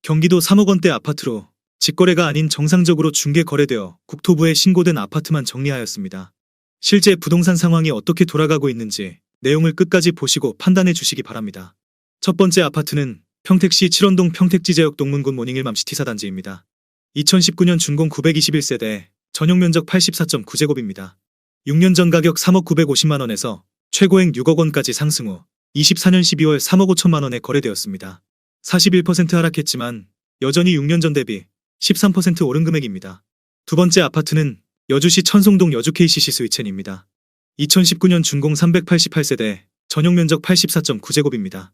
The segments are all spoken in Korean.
경기도 3억 원대 아파트로 직거래가 아닌 정상적으로 중개 거래되어 국토부에 신고된 아파트만 정리하였습니다. 실제 부동산 상황이 어떻게 돌아가고 있는지 내용을 끝까지 보시고 판단해 주시기 바랍니다. 첫 번째 아파트는 평택시 칠원동 평택지제역 동문군 모닝힐 맘시티 사단지입니다. 2019년 준공 921세대, 전용 면적 84.9제곱입니다. 6년 전 가격 3억 950만 원에서 최고액 6억 원까지 상승 후 24년 12월 3억 5천만 원에 거래되었습니다. 41% 하락했지만 여전히 6년 전 대비 13% 오른 금액입니다. 두 번째 아파트는 여주시 천송동 여주 KCC 스위첸입니다. 2019년 준공 388세대, 전용 면적 84.9제곱입니다.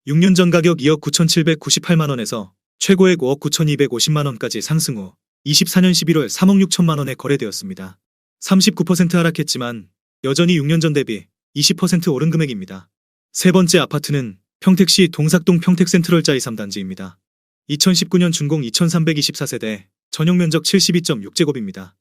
6년 전 가격 2억 9,798만 원에서 최고액 5억 9,250만 원까지 상승 후 24년 11월 3억 6천만 원에 거래되었습니다. 39% 하락했지만 여전히 6년 전 대비 20% 오른 금액입니다. 세 번째 아파트는 평택시 동삭동 평택센트럴자이 3단지입니다. 2019년 준공 2324세대, 전용 면적 72.6제곱입니다.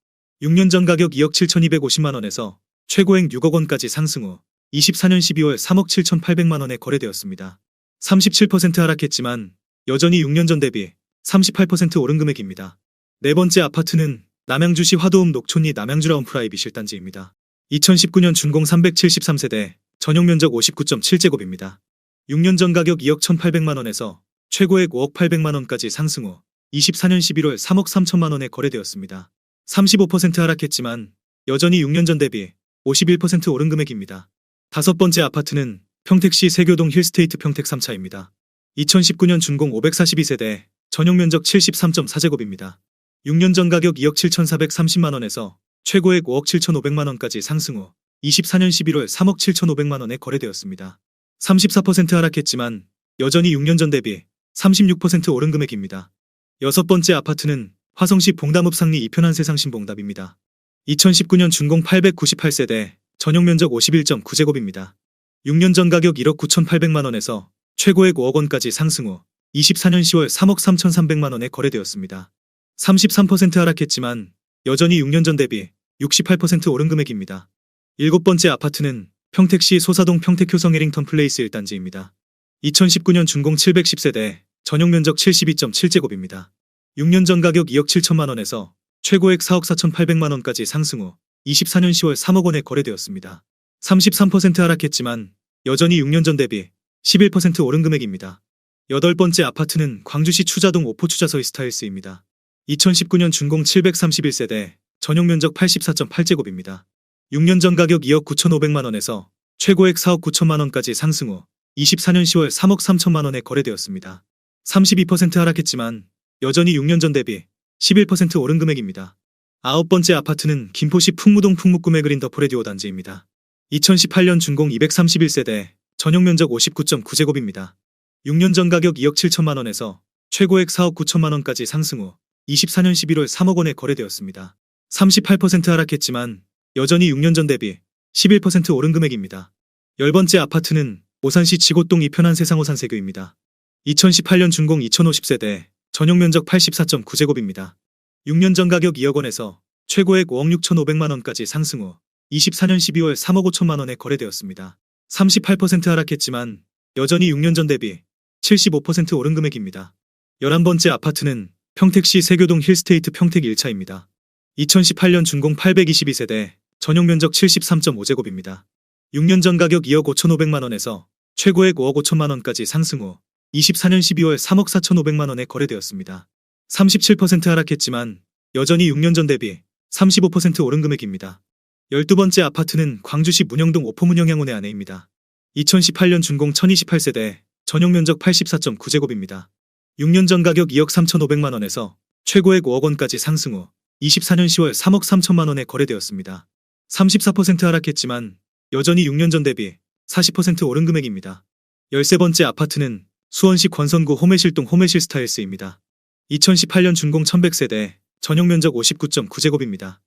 6년 전 가격 2억 7,250만 원에서 최고액 6억 원까지 상승 후 24년 12월 3억 7,800만 원에 거래되었습니다. 37% 하락했지만 여전히 6년 전 대비 38% 오른 금액입니다. 네 번째 아파트는 남양주시 화도읍 녹촌리 남양주라운 프라이빗 실단지입니다. 2019년 준공 373세대, 전용 면적 59.7제곱입니다. 6년 전 가격 2억 1,800만 원에서 최고액 5억 800만 원까지 상승 후 24년 11월 3억 3천만 원에 거래되었습니다. 35% 하락했지만 여전히 6년 전 대비 51% 오른 금액입니다. 다섯 번째 아파트는 평택시 세교동 힐스테이트 평택 3차입니다. 2019년 준공 542세대, 전용 면적 73.4제곱입니다. 6년 전 가격 2억 7,430만 원에서 최고액 5억 7,500만 원까지 상승 후 24년 11월 3억 7,500만 원에 거래되었습니다. 34% 하락했지만 여전히 6년 전 대비 36% 오른 금액입니다. 여섯 번째 아파트는 화성시 봉담읍 상리 이편한 세상 신봉답입니다. 2019년 준공 898세대, 전용 면적 51.9제곱입니다. 6년 전 가격 1억 9,800만 원에서 최고액 5억 원까지 상승 후 24년 10월 3억 3,300만 원에 거래되었습니다. 33% 하락했지만 여전히 6년 전 대비 68% 오른 금액입니다. 일곱 번째 아파트는 평택시 소사동 평택효성 해링턴 플레이스 1단지입니다. 2019년 준공 710세대, 전용 면적 72.7제곱입니다. 6년 전 가격 2억 7천만 원에서 최고액 4억 4,800만 원까지 상승 후 24년 10월 3억 원에 거래되었습니다. 33% 하락했지만 여전히 6년 전 대비 11% 오른 금액입니다. 여덟 번째 아파트는 광주시 추자동 오포추자서이 스타일스입니다. 2019년 준공 731세대, 전용 면적 84.8제곱입니다. 6년 전 가격 2억 9,500만 원에서 최고액 4억 9천만 원까지 상승 후 24년 10월 3억 3천만 원에 거래되었습니다. 32% 하락했지만 여전히 6년 전 대비 11% 오른 금액입니다. 아홉 번째 아파트는 김포시 풍무동 풍무구매 그린 더 포레디오 단지입니다. 2018년 준공 231세대, 전용 면적 59.9제곱입니다. 6년 전 가격 2억 7천만 원에서 최고액 4억 9천만 원까지 상승 후 24년 11월 3억 원에 거래되었습니다. 38% 하락했지만 여전히 6년 전 대비 11% 오른 금액입니다. 열 번째 아파트는 오산시 지곡동 이편한 세상 오산세교입니다. 2018년 준공 2050세대, 전용 면적 84.9제곱입니다. 6년 전 가격 2억 원에서 최고액 5억 6,500만 원까지 상승 후 24년 12월 3억 5천만 원에 거래되었습니다. 38% 하락했지만 여전히 6년 전 대비 75% 오른 금액입니다. 11번째 아파트는 평택시 세교동 힐스테이트 평택 1차입니다. 2018년 준공 822세대, 전용 면적 73.5제곱입니다. 6년 전 가격 2억 5,500만 원에서 최고액 5억 5천만 원까지 상승 후 24년 12월 3억 4,500만 원에 거래되었습니다. 37% 하락했지만 여전히 6년 전 대비 35% 오른 금액입니다. 12번째 아파트는 광주시 문영동 오포문영향원의 아내입니다. 2018년 준공 1028세대, 전용 면적 84.9제곱입니다. 6년 전 가격 2억 3,500만 원에서 최고액 5억 원까지 상승 후 24년 10월 3억 3천만 원에 거래되었습니다. 34% 하락했지만 여전히 6년 전 대비 40% 오른 금액입니다. 13번째 아파트는 수원시 권선구 호매실동 호매실 스타일스입니다. 2018년 준공 1100세대, 전용 면적 59.9제곱입니다.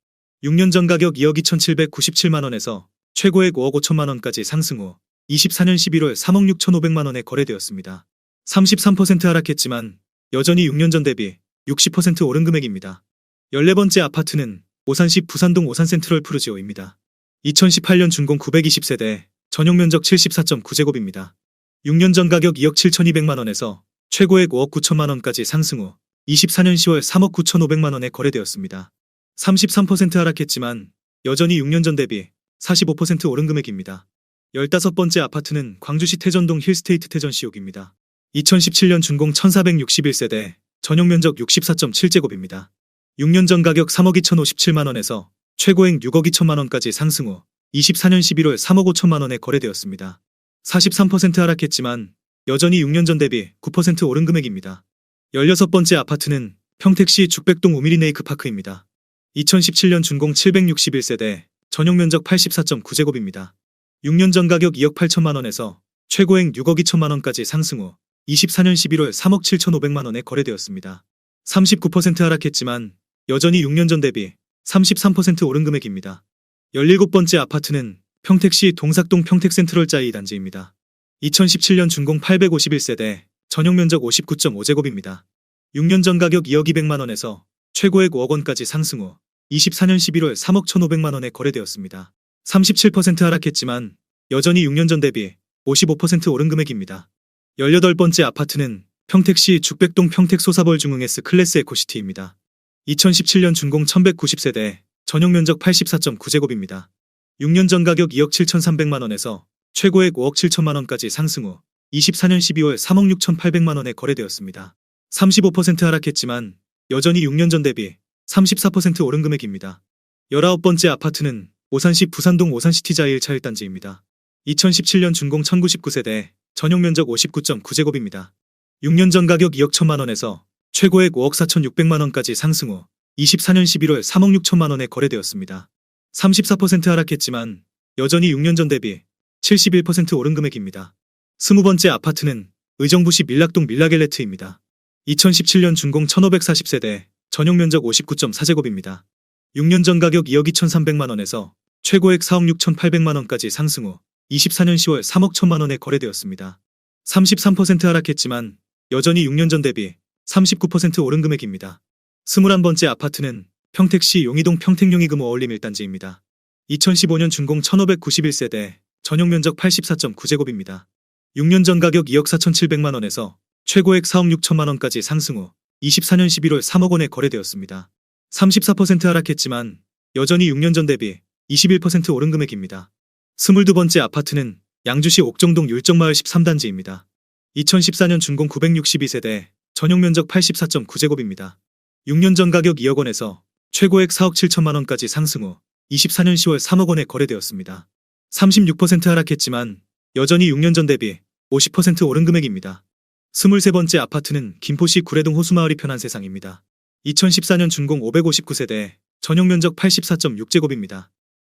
6년 전 가격 2억 2,797만 원에서 최고액 5억 5천만 원까지 상승 후 24년 11월 3억 6,500만 원에 거래되었습니다. 33% 하락했지만 여전히 6년 전 대비 60% 오른 금액입니다. 14번째 아파트는 오산시 부산동 오산센트럴 푸르지오입니다. 2018년 준공 920세대, 전용 면적 74.9제곱입니다. 6년 전 가격 2억 7,200만 원에서 최고액 5억 9천만 원까지 상승 후 24년 10월 3억 9천5백만 원에 거래되었습니다. 33% 하락했지만 여전히 6년 전 대비 45% 오른 금액입니다. 15번째 아파트는 광주시 태전동 힐스테이트 태전시옥입니다. 2017년 준공 1461세대, 전용 면적 64.7제곱입니다. 6년 전 가격 3억 2천57만 원에서 최고액 6억 2천만 원까지 상승 후 24년 11월 3억 5천만 원에 거래되었습니다. 43% 하락했지만 여전히 6년 전 대비 9% 오른 금액입니다. 16번째 아파트는 평택시 죽백동 우미리네이크 파크입니다. 2017년 준공 761세대, 전용 면적 84.9제곱입니다. 6년 전 가격 2억 8천만 원에서 최고액 6억 2천만 원까지 상승 후 24년 11월 3억 7천5백만 원에 거래되었습니다. 39% 하락했지만 여전히 6년 전 대비 33% 오른 금액입니다. 17번째 아파트는 평택시 동삭동 평택센트럴 짜이 단지입니다. 2017년 준공 851세대, 전용 면적 59.5제곱입니다. 6년 전 가격 2억 2백만 원에서 최고액 5억 원까지 상승 후 24년 11월 3억 1,500만 원에 거래되었습니다. 37% 하락했지만 여전히 6년 전 대비 55% 오른 금액입니다. 18번째 아파트는 평택시 죽백동 평택소사벌 중흥S 클래스 에코시티입니다. 2017년 준공 1190세대, 전용 면적 84.9제곱입니다. 6년 전 가격 2억 7,300만 원에서 최고액 5억 7천만 원까지 상승 후 24년 12월 3억 6,800만 원에 거래되었습니다. 35% 하락했지만 여전히 6년 전 대비 34% 오른 금액입니다. 19번째 아파트는 오산시 부산동 오산시티자 1차 1단지입니다. 2017년 준공 1099세대, 전용 면적 59.9제곱입니다. 6년 전 가격 2억 1천만 원에서 최고액 5억 4,600만 원까지 상승 후 24년 11월 3억 6천만 원에 거래되었습니다. 34% 하락했지만 여전히 6년 전 대비 71% 오른 금액입니다. 20번째 아파트는 의정부시 밀락동 밀라겔레트입니다. 2017년 준공 1540세대, 전용 면적 59.4제곱입니다. 6년 전 가격 2억 2,300만 원에서 최고액 4억 6,800만 원까지 상승 후 24년 10월 3억 1천만 원에 거래되었습니다. 33% 하락했지만 여전히 6년 전 대비 39% 오른 금액입니다. 21번째 아파트는 평택시 용이동 평택용이금 어울림 1단지입니다. 2015년 준공 1591세대, 전용 면적 84.9제곱입니다. 6년 전 가격 2억 4,700만 원에서 최고액 4억 6천만 원까지 상승 후 24년 11월 3억 원에 거래되었습니다. 34% 하락했지만 여전히 6년 전 대비 21% 오른 금액입니다. 22번째 아파트는 양주시 옥정동 율정마을 13단지입니다. 2014년 준공 962세대, 전용 면적 84.9제곱입니다. 6년 전 가격 2억 원에서 최고액 4억 7천만 원까지 상승 후 24년 10월 3억 원에 거래되었습니다. 36% 하락했지만 여전히 6년 전 대비 50% 오른 금액입니다. 23번째 아파트는 김포시 구례동 호수마을이 편한 세상입니다. 2014년 준공 559세대, 전용 면적 84.6제곱입니다.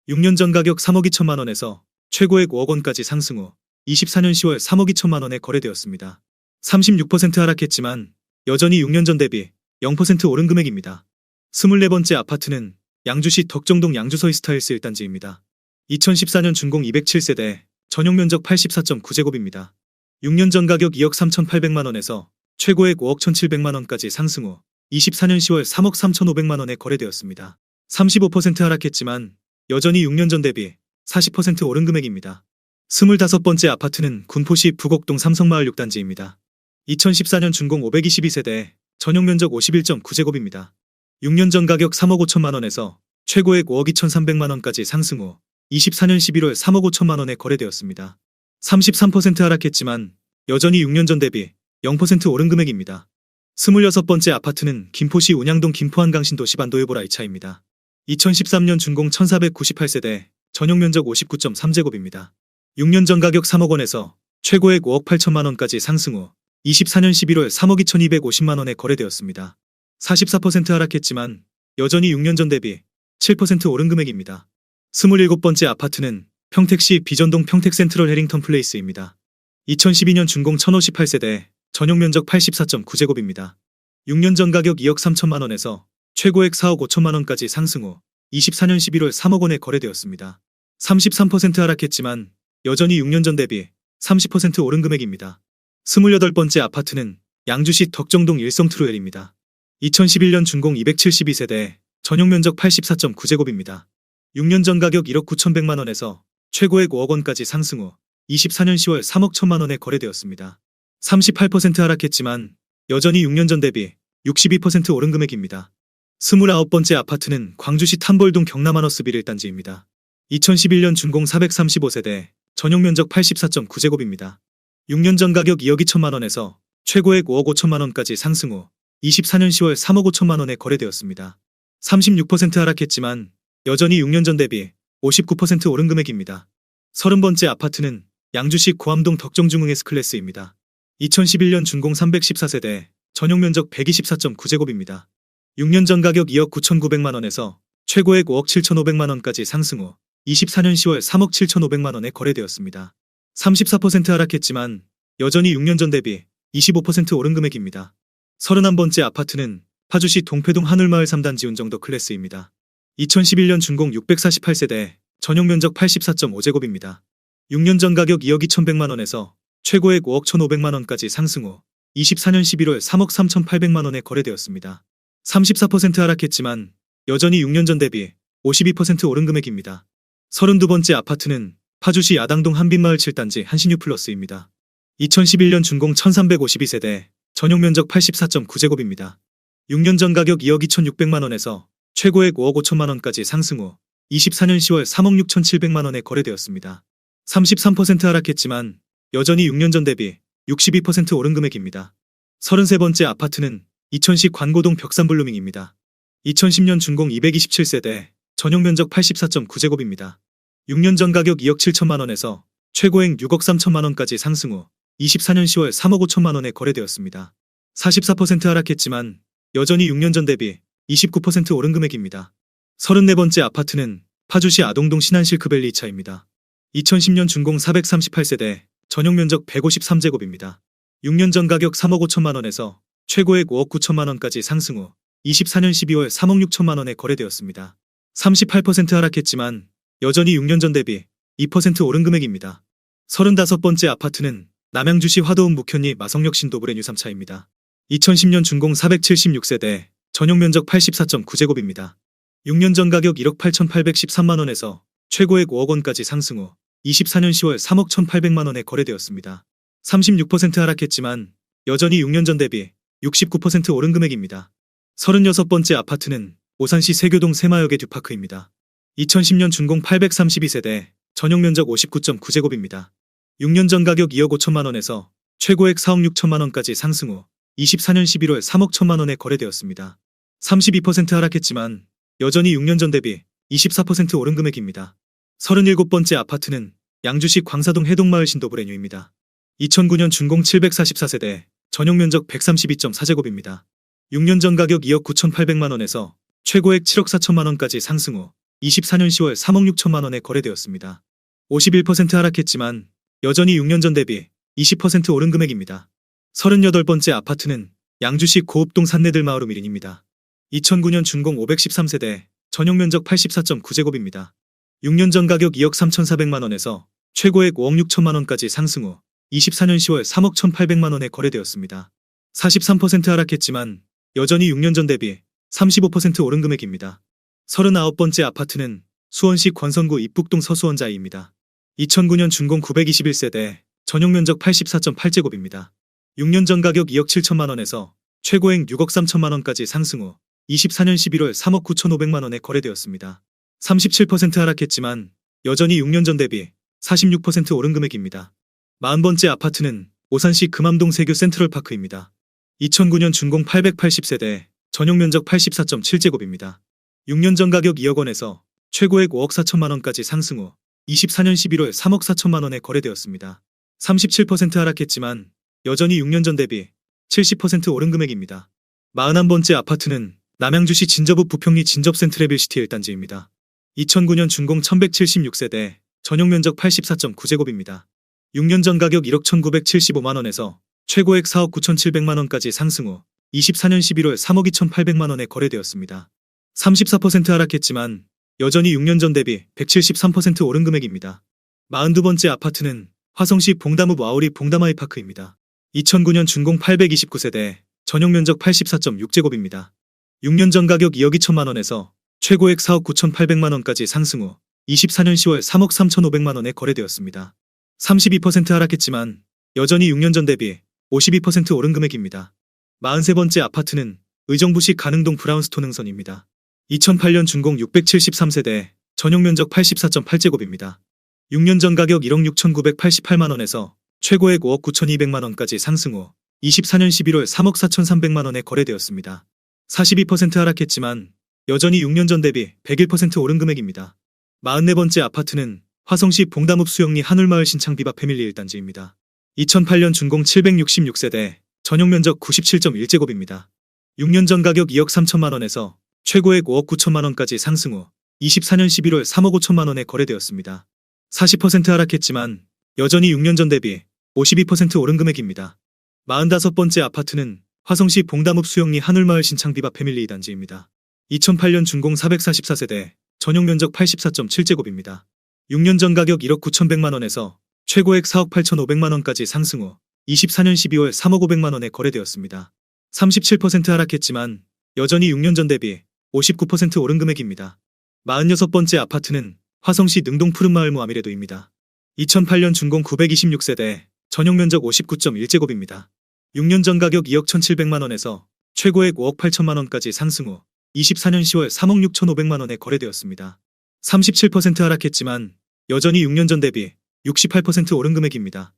6년 전 가격 3억 2천만 원에서 최고액 5억 원까지 상승 후 24년 10월 3억 2천만 원에 거래되었습니다. 36% 하락했지만 여전히 6년 전 대비 0% 오른 금액입니다. 24번째 아파트는 양주시 덕정동 양주서이스타일스 1단지입니다. 2014년 준공 207세대, 전용 면적 84.9제곱입니다. 6년 전 가격 2억 3,800만 원에서 최고액 5억 1,700만 원까지 상승 후 24년 10월 3억 3,500만 원에 거래되었습니다. 35% 하락했지만 여전히 6년 전 대비 40% 오른 금액입니다. 25번째 아파트는 군포시 북옥동 삼성마을 6단지입니다. 2014년 준공 522세대, 전용 면적 51.9제곱입니다. 6년 전 가격 3억 5천만 원에서 최고액 5억 2,300만 원까지 상승 후 24년 11월 3억 5천만 원에 거래되었습니다. 33% 하락했지만 여전히 6년 전 대비 0% 오른 금액입니다. 26번째 아파트는 김포시 운양동 김포한강신도 시반도유보라 2차입니다. 2013년 준공 1498세대, 전용 면적 59.3제곱입니다. 6년 전 가격 3억 원에서 최고액 5억 8천만 원까지 상승 후 24년 11월 3억 2,250만 원에 거래되었습니다. 44% 하락했지만 여전히 6년 전 대비 7% 오른 금액입니다. 27번째 아파트는 평택시 비전동 평택센트럴 해링턴 플레이스입니다. 2012년 준공 1058세대, 전용 면적 84.9제곱입니다. 6년 전 가격 2억 3천만 원에서 최고액 4억 5천만 원까지 상승 후 24년 11월 3억 원에 거래되었습니다. 33% 하락했지만 여전히 6년 전 대비 30% 오른 금액입니다. 28번째 아파트는 양주시 덕정동 일성트루엘입니다. 2011년 준공 272세대, 전용 면적 84.9제곱입니다. 6년 전 가격 1억 9,100만 원에서 최고액 5억 원까지 상승 후 24년 10월 3억 1천만 원에 거래되었습니다. 38% 하락했지만 여전히 6년 전 대비 62% 오른 금액입니다. 29번째 아파트는 광주시 탐볼동 경남하너스 빌 1단지입니다. 2011년 준공 435세대, 전용 면적 84.9제곱입니다. 6년 전 가격 2억 2천만 원에서 최고액 5억 5천만 원까지 상승 후 24년 10월 3억 5천만 원에 거래되었습니다. 36% 하락했지만 여전히 6년 전 대비 59% 오른 금액입니다. 30번째 아파트는 양주시 고암동 덕정중흥 S클래스입니다. 2011년 준공 314세대, 전용 면적 124.9제곱입니다. 6년 전 가격 2억 9,900만 원에서 최고액 5억 7,500만 원까지 상승 후 24년 10월 3억 7,500만 원에 거래되었습니다. 34% 하락했지만 여전히 6년 전 대비 25% 오른 금액입니다. 31번째 아파트는 파주시 동패동 한울마을 3단지 운정도 클래스입니다. 2011년 준공 648세대, 전용 면적 84.5제곱입니다. 6년 전 가격 2억 2,100만 원에서 최고액 5억 1,500만 원까지 상승 후 24년 11월 3억 3,800만 원에 거래되었습니다. 34% 하락했지만 여전히 6년 전 대비 52% 오른 금액입니다. 32번째 아파트는 파주시 야당동 한빛마을 7단지 한신유 플러스입니다. 2011년 준공 1352세대, 전용 면적 84.9제곱입니다. 6년 전 가격 2억 2,600만 원에서 최고액 5억 5천만 원까지 상승 후 24년 10월 3억 6,700만 원에 거래되었습니다. 33% 하락했지만 여전히 6년 전 대비 62% 오른 금액입니다. 33번째 아파트는 이천시 관고동 벽산블루밍입니다. 2010년 준공 227세대, 전용 면적 84.9제곱입니다. 6년 전 가격 2억 7천만 원에서 최고액 6억 3천만 원까지 상승 후 24년 10월 3억 5천만 원에 거래되었습니다. 44% 하락했지만 여전히 6년 전 대비 29% 오른 금액입니다. 34번째 아파트는 파주시 아동동 신한실크밸리 2차입니다. 2010년 준공 438세대, 전용 면적 153제곱입니다. 6년 전 가격 3억 5천만 원에서 최고액 5억 9천만 원까지 상승 후 24년 12월 3억 6천만 원에 거래되었습니다. 38% 하락했지만 여전히 6년 전 대비 2% 오른 금액입니다. 35번째 아파트는 남양주시 화도읍 묵현리 마성역 신도브레뉴 3차입니다. 2010년 준공 476세대, 전용 면적 84.9제곱입니다. 6년 전 가격 1억 8,813만 원에서 최고액 5억 원까지 상승 후 24년 10월 3억 1,800만 원에 거래되었습니다. 36% 하락했지만 여전히 6년 전 대비 69% 오른 금액입니다. 36번째 아파트는 오산시 세교동 새마역의 듀파크입니다. 2010년 준공 832세대, 전용 면적 59.9제곱입니다. 6년 전 가격 2억 5천만 원에서 최고액 4억 6천만 원까지 상승 후 24년 11월 3억 1천만 원에 거래되었습니다. 32% 하락했지만 여전히 6년 전 대비 24% 오른 금액입니다. 37번째 아파트는 양주시 광사동 해동마을 신도브레뉴입니다. 2009년 준공 744세대, 전용 면적 132.4제곱입니다. 6년 전 가격 2억 9,800만 원에서 최고액 7억 4천만 원까지 상승 후 24년 10월 3억 6천만 원에 거래되었습니다. 51% 하락했지만 여전히 6년 전 대비 20% 오른 금액입니다. 38번째 아파트는 양주시 고읍동 산내들 마을 우미린입니다. 2009년 준공 513세대, 전용 면적 84.9제곱입니다. 6년 전 가격 2억 3,400만 원에서 최고액 5억 6천만 원까지 상승 후 24년 10월 3억 1,800만 원에 거래되었습니다. 43% 하락했지만 여전히 6년 전 대비 35% 오른 금액입니다. 39번째 아파트는 수원시 권선구 입북동 서수원자이입니다. 2009년 준공 921세대, 전용 면적 84.8제곱입니다. 6년 전 가격 2억 7천만 원에서 최고액 6억 3천만 원까지 상승 후 24년 11월 3억 9,500만 원에 거래되었습니다. 37% 하락했지만 여전히 6년 전 대비 46% 오른 금액입니다. 40번째 아파트는 오산시 금암동 세교 센트럴파크입니다. 2009년 준공 880세대, 전용 면적 84.7제곱입니다. 6년 전 가격 2억 원에서 최고액 5억 4천만 원까지 상승 후 24년 11월 3억 4천만 원에 거래되었습니다. 37% 하락했지만 여전히 6년 전 대비 70% 오른 금액입니다. 41번째 아파트는 남양주시 진접읍 부평리 진접센트레빌시티 1단지입니다. 2009년 준공 1176세대, 전용 면적 84.9제곱입니다. 6년 전 가격 1억 1,975만 원에서 최고액 4억 9,700만 원까지 상승 후 24년 11월 3억 2,800만 원에 거래되었습니다. 34% 하락했지만 여전히 6년 전 대비 173% 오른 금액입니다. 42번째 아파트는 화성시 봉담읍 와우리 봉담아이파크입니다. 2009년 준공 829세대, 전용 면적 84.6제곱입니다. 6년 전 가격 2억 2천만 원에서 최고액 4억 9,800만 원까지 상승 후 24년 10월 3억 3,500만 원에 거래되었습니다. 32% 하락했지만 여전히 6년 전 대비 52% 오른 금액입니다. 43번째 아파트는 의정부시 가능동 브라운스톤 흥선입니다. 2008년 준공 673세대, 전용 면적 84.8제곱입니다. 6년 전 가격 1억 6,988만원에서 최고액 5억 9,200만원까지 상승 후 24년 11월 3억 4,300만원에 거래되었습니다. 42% 하락했지만 여전히 6년 전 대비 101% 오른 금액입니다. 44번째 아파트는 화성시 봉담읍 수영리 한울마을 신창 비바 패밀리 1단지입니다. 2008년 준공 766세대, 전용 면적 97.1제곱입니다. 6년 전 가격 2억 3천만원에서 최고액 5억 9천만원까지 상승 후 24년 11월 3억 5천만원에 거래되었습니다. 40% 하락했지만 여전히 6년 전 대비 52% 오른 금액입니다. 45번째 아파트는 화성시 봉담읍 수영리 한울마을 신창 비바 패밀리 2단지입니다. 2008년 준공 444세대, 전용 면적 84.7제곱입니다. 6년 전 가격 1억 9,100만원에서 최고액 4억 8,500만원까지 상승 후 24년 12월 3억 500만원에 거래되었습니다. 37% 하락했지만 여전히 6년 전 대비 59% 오른 금액입니다. 46번째 아파트는 화성시 능동 푸른마을 모아미레도입니다. 2008년 준공 926세대, 전용 면적 59.1제곱입니다. 6년 전 가격 2억 1,700만원에서 최고액 5억 8천만원까지 상승 후 24년 10월 3억 6,500만원에 거래되었습니다. 37% 하락했지만 여전히 6년 전 대비 68% 오른 금액입니다.